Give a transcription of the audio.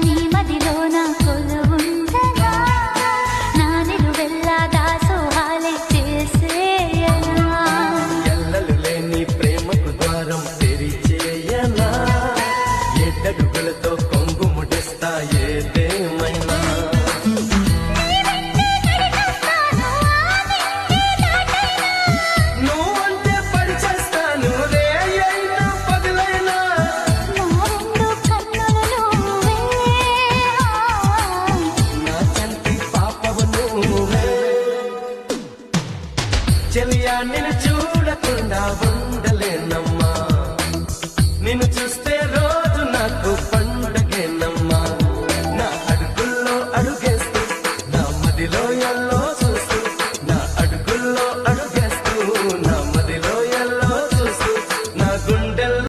నీ మదిలోన కొలువుండనా నా నిలువెల్లా దాసోహాలే చేసేయనా ఎల్లలు లేని ప్రేమకు ద్వారం తెరిచేయనా ఎడ్డడుగులతో కొంగు ముడిస్తా ఏదేమైనా నువ్వంటే పడి చేస్తాను రే అయినా పగలైనా నా చంటి పాపవు నువ్వే చెలియా నిన్ను చూడకుండా ఉండలేనమ్మా నిన్ను